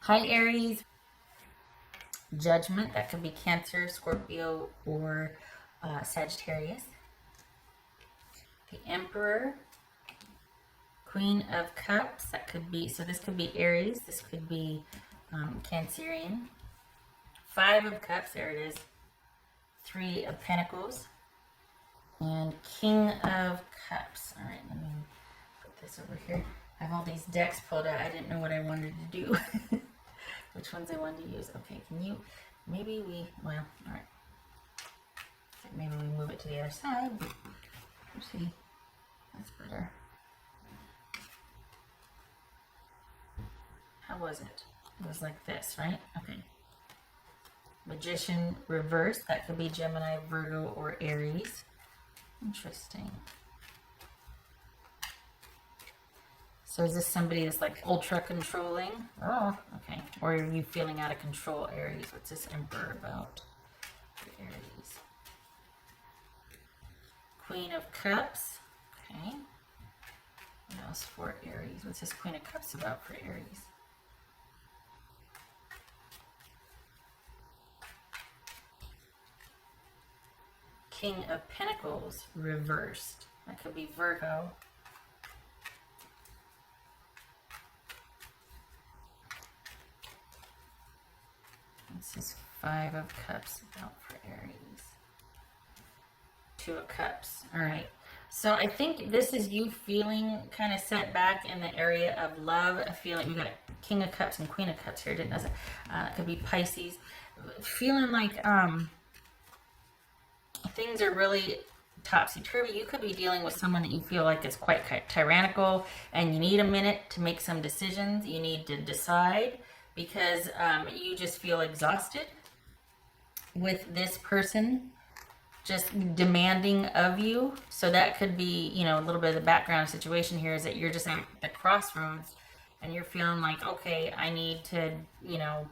Hi, Aries. Judgment, that could be Cancer, Scorpio, or Sagittarius. The Emperor. Queen of Cups, that could be, so this could be Aries. This could be Cancerian. Five of Cups, there it is. Three of Pentacles. And King of Cups. All right, let me put this over here. I have all these decks pulled out. I didn't know what I wanted to do. Which ones I wanted to use. Okay, can you, maybe we, well, all right. Maybe we move it to the other side. Let's see, that's better. How was it? It was like this, right? Okay. Magician reverse, that could be Gemini, Virgo, or Aries. Interesting. So is this somebody that's like ultra controlling? Oh, okay. Or are you feeling out of control, Aries? What's this Emperor about for Aries? Queen of Cups. Okay. What else for Aries? What's this Queen of Cups about for Aries? King of Pentacles reversed. That could be Virgo. This is Five of Cups about for Aries. Two of Cups. All right. So I think this is you feeling kind of set back in the area of love. A feeling, we got King of Cups and Queen of Cups here, didn't it? It could be Pisces. Feeling like things are really topsy-turvy. You could be dealing with someone that you feel like is quite tyrannical, and you need a minute to make some decisions. You need to decide because you just feel exhausted with this person just demanding of you. So that could be, you know, a little bit of the background situation here is that you're just at the crossroads and you're feeling like, okay, I need to, you know,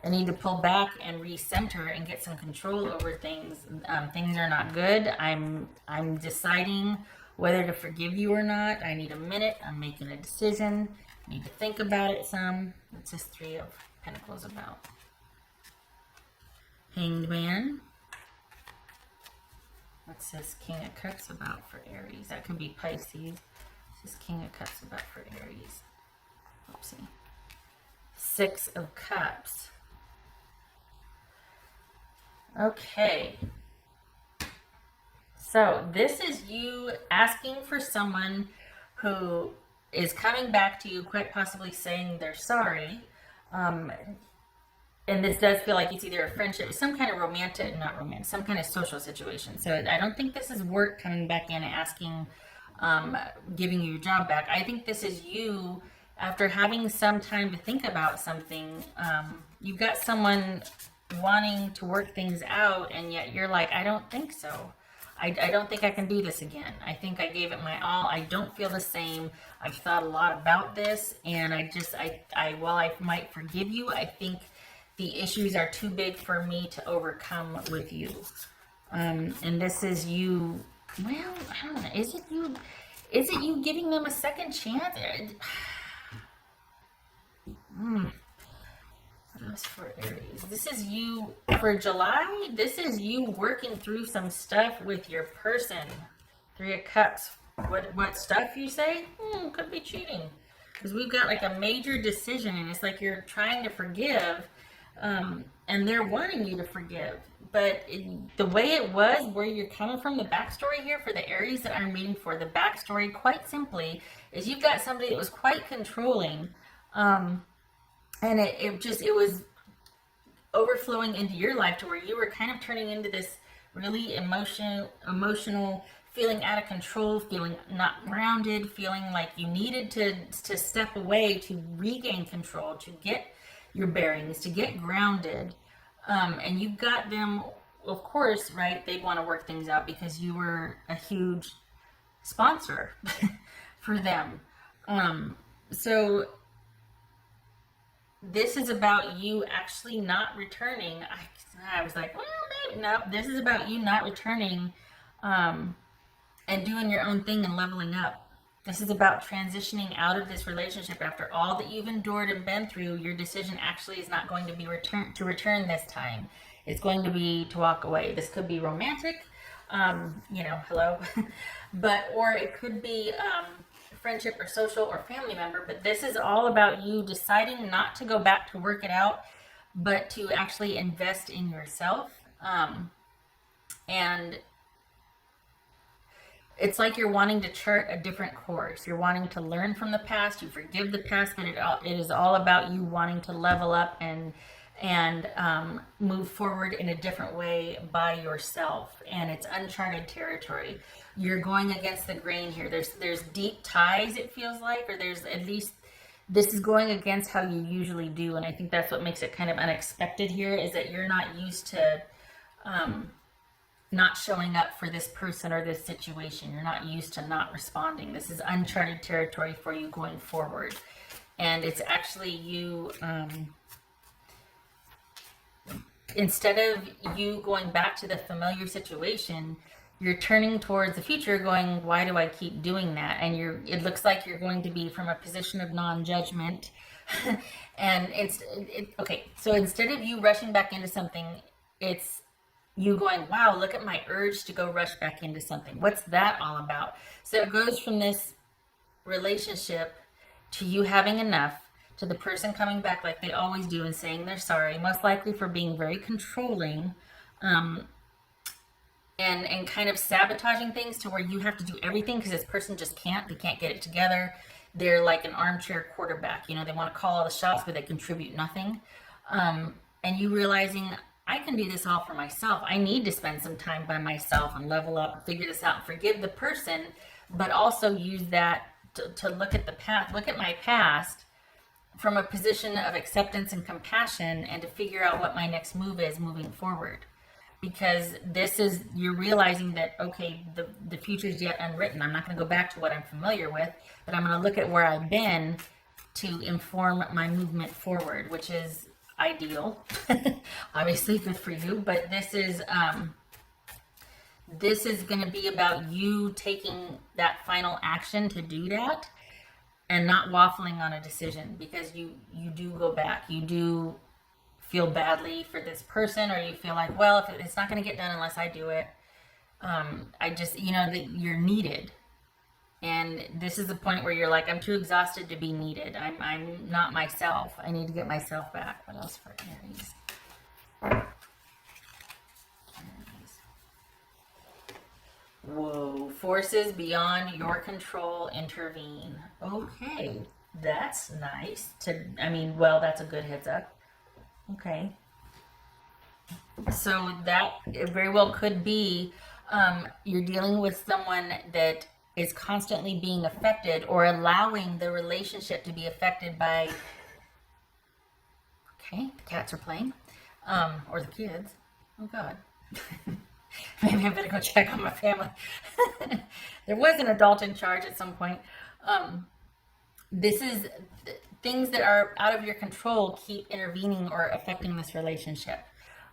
I need to pull back and recenter and get some control over things. Things are not good. I'm deciding whether to forgive you or not. I need a minute. I'm making a decision. I need to think about it some. What's this Three of Pentacles about? Hanged Man. What's this King of Cups about for Aries? That could be Pisces. This is King of Cups about for Aries. Oopsie. Six of Cups. Okay. So this is you asking for someone who is coming back to you, quite possibly saying they're sorry. And this does feel like it's either a friendship, some kind of romantic, not romantic, some kind of social situation. So I don't think this is work coming back in and asking, giving you your job back. I think this is you, after having some time to think about something, you've got someone wanting to work things out, and yet you're like, I don't think so. I don't think I can do this again. I think I gave it my all. I don't feel the same. I've thought a lot about this, and while I might forgive you, I think the issues are too big for me to overcome with you. And this is you, well, I don't know, is it you giving them a second chance? What else for Aries? This is you, for July, this is you working through some stuff with your person. Three of Cups. What stuff you say? Could be cheating. Because we've got like a major decision, and it's like you're trying to forgive, and they're wanting you to forgive. But the way it was, where you're coming from, the backstory here for the Aries that I'm reading for, the backstory, quite simply, is you've got somebody that was quite controlling, and it was overflowing into your life to where you were kind of turning into this really emotional, feeling out of control, feeling not grounded, feeling like you needed to step away to regain control, to get your bearings, to get grounded. And you got them, of course, right? They want to work things out because you were a huge sponsor for them. So this is about you actually not returning. I was like, well, maybe no. This is about you not returning, and doing your own thing and leveling up. This is about transitioning out of this relationship after all that you've endured and been through. Your decision actually is not going to be return this time. It's going to be to walk away. This could be romantic, hello, or it could be friendship or social or family member. But this is all about you deciding not to go back to work it out, but to actually invest in yourself. And it's like you're wanting to chart a different course. You're wanting to learn from the past. You forgive the past, but it is all about you wanting to level up and move forward in a different way by yourself. And it's uncharted territory. You're going against the grain here. There's deep ties, it feels like, or there's at least, this is going against how you usually do. And I think that's what makes it kind of unexpected here, is that you're not used to not showing up for this person or this situation. You're not used to not responding. This is uncharted territory for you going forward. And it's actually you, instead of you going back to the familiar situation, you're turning towards the future going, why do I keep doing that? And it looks like you're going to be from a position of non-judgment. And so instead of you rushing back into something, it's you going, wow, look at my urge to go rush back into something. What's that all about? So it goes from this relationship to you having enough, to the person coming back like they always do and saying they're sorry, most likely for being very controlling, and kind of sabotaging things to where you have to do everything because this person just can't. They can't get it together. They're like an armchair quarterback. They want to call all the shots, but they contribute nothing. And you realizing, I can do this all for myself. I need to spend some time by myself and level up, figure this out, forgive the person, but also use that to look at the past, look at my past from a position of acceptance and compassion, and to figure out what my next move is moving forward. Because you're realizing that, okay, the future is yet unwritten. I'm not going to go back to what I'm familiar with, but I'm going to look at where I've been to inform my movement forward, which is ideal. Obviously good for you, but this is going to be about you taking that final action to do that and not waffling on a decision, because you do go back. You do feel badly for this person, or you feel like, well, if it's not going to get done unless I do it. That you're needed. And this is the point where you're like, I'm too exhausted to be needed. I'm not myself. I need to get myself back. What else for Aries? Whoa. Forces beyond your control intervene. Okay. That's nice. That's a good heads up. Okay. So that very well could be you're dealing with someone that is constantly being affected, or allowing the relationship to be affected by, okay, the cats are playing, or the kids. Oh God. Maybe I better go check on my family. There was an adult in charge at some point. This is things that are out of your control keep intervening or affecting this relationship.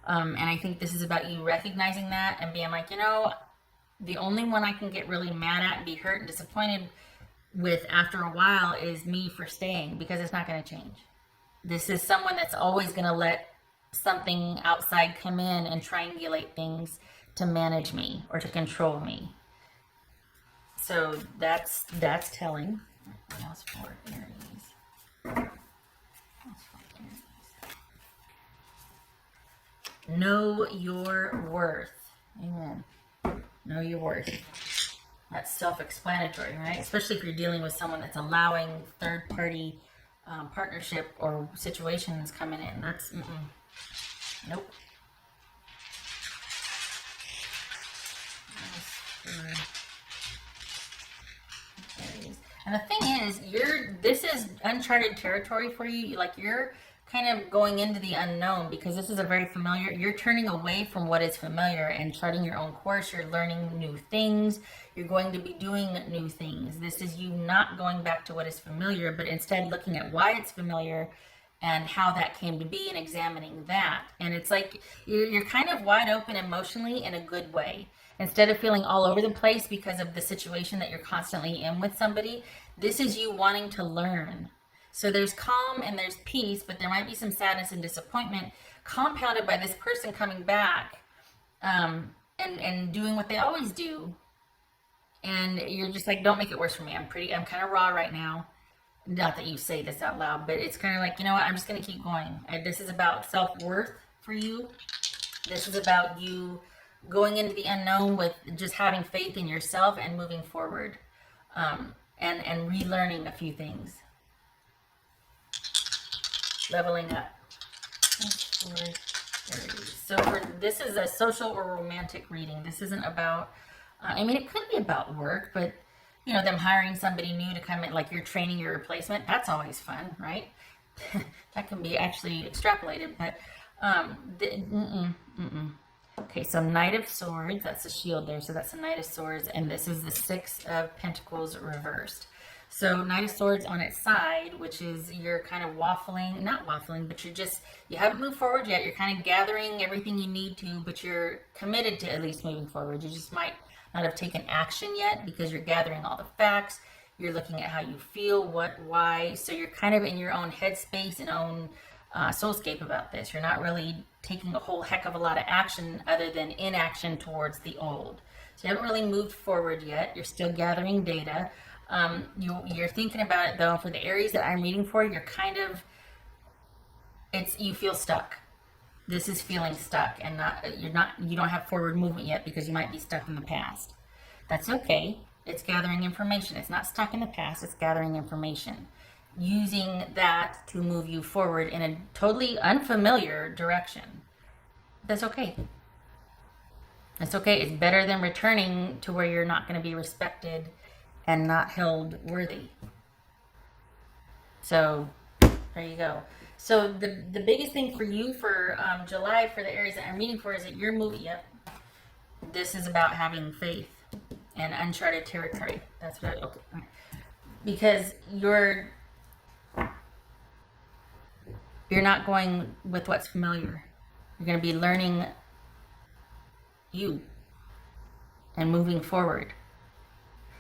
And I think this is about you recognizing that and being like, the only one I can get really mad at and be hurt and disappointed with after a while is me for staying, because it's not going to change. This is someone that's always going to let something outside come in and triangulate things to manage me or to control me. So that's telling. What else for Aries? Know your worth. Amen. Know your worth. That's self-explanatory, right? Especially if you're dealing with someone that's allowing third-party partnership or situations coming in. That's, nope. And the thing is, this is uncharted territory for you. Like, you're kind of going into the unknown, because this is a very familiar, you're turning away from what is familiar and charting your own course. You're learning new things. You're going to be doing new things. This is you not going back to what is familiar, but instead looking at why it's familiar and how that came to be, and examining that. And it's like you're kind of wide open emotionally in a good way. Instead of feeling all over the place because of the situation that you're constantly in with somebody, this is you wanting to learn. So there's calm and there's peace, but there might be some sadness and disappointment compounded by this person coming back and doing what they always do. And you're just like, don't make it worse for me. I'm kind of raw right now. Not that you say this out loud, but it's kind of like, you know what? I'm just going to keep going. This is about self-worth for you. This is about you going into the unknown with just having faith in yourself and moving forward, and relearning a few things. Leveling up. So this is a social or romantic reading. This isn't about, I mean, it could be about work, but you know, them hiring somebody new to come in, like you're training your replacement. That's always fun, right? That can be actually extrapolated, but okay, so Knight of Swords, that's a shield there, so that's a Knight of Swords, and this is the Six of Pentacles reversed. So Knight of Swords on its side, which is you're kind of waffling, not waffling, but you haven't moved forward yet. You're kind of gathering everything you need to, but you're committed to at least moving forward. You just might not have taken action yet because you're gathering all the facts. You're looking at how you feel, what, why. So you're kind of in your own headspace and own soulscape about this. You're not really taking a whole heck of a lot of action other than inaction towards the old. So you haven't really moved forward yet. You're still gathering data. You're thinking about it though. For the Aries that I'm reading for, you're kind of, you feel stuck. This is feeling stuck, and you don't have forward movement yet because you might be stuck in the past. That's okay. It's gathering information. It's not stuck in the past. It's gathering information, using that to move you forward in a totally unfamiliar direction. That's okay. That's okay. It's better than returning to where you're not going to be respected and not held worthy. So there you go. So the biggest thing for you for July, for the Aries that I'm reading for, is that you're moving. Yep. This is about having faith and uncharted territory. That's what okay. Because you're not going with what's familiar. You're going to be learning you and moving forward.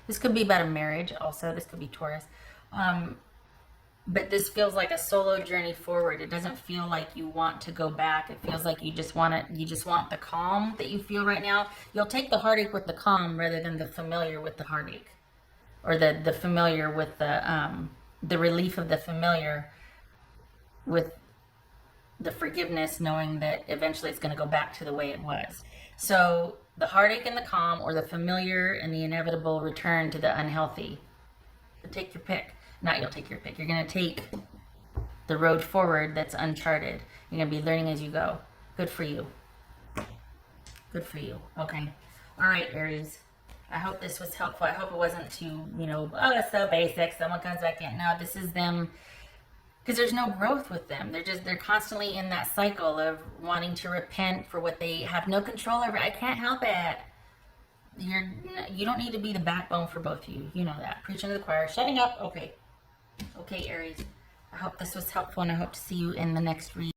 This could be about a marriage also. This could be Taurus. But this feels like a solo journey forward. It doesn't feel like you want to go back. It feels like you just want the calm that you feel right now. You'll take the heartache with the calm rather than the familiar with the heartache. Or the familiar with the relief of the familiar with the forgiveness, knowing that eventually it's going to go back to the way it was. So the heartache and the calm, or the familiar and the inevitable return to the unhealthy. But take your pick. You'll take your pick. You're going to take the road forward that's uncharted. You're going to be learning as you go. Good for you. Good for you. Okay. All right, Aries. I hope this was helpful. I hope it wasn't too, oh, that's so basic. Someone comes back in. No, this is them. Because there's no growth with them. They're constantly in that cycle of wanting to repent for what they have no control over. I can't help it. You don't need to be the backbone for both of you. You know that. Preaching to the choir. Shutting up. Okay. Okay, Aries. I hope this was helpful, and I hope to see you in the next read.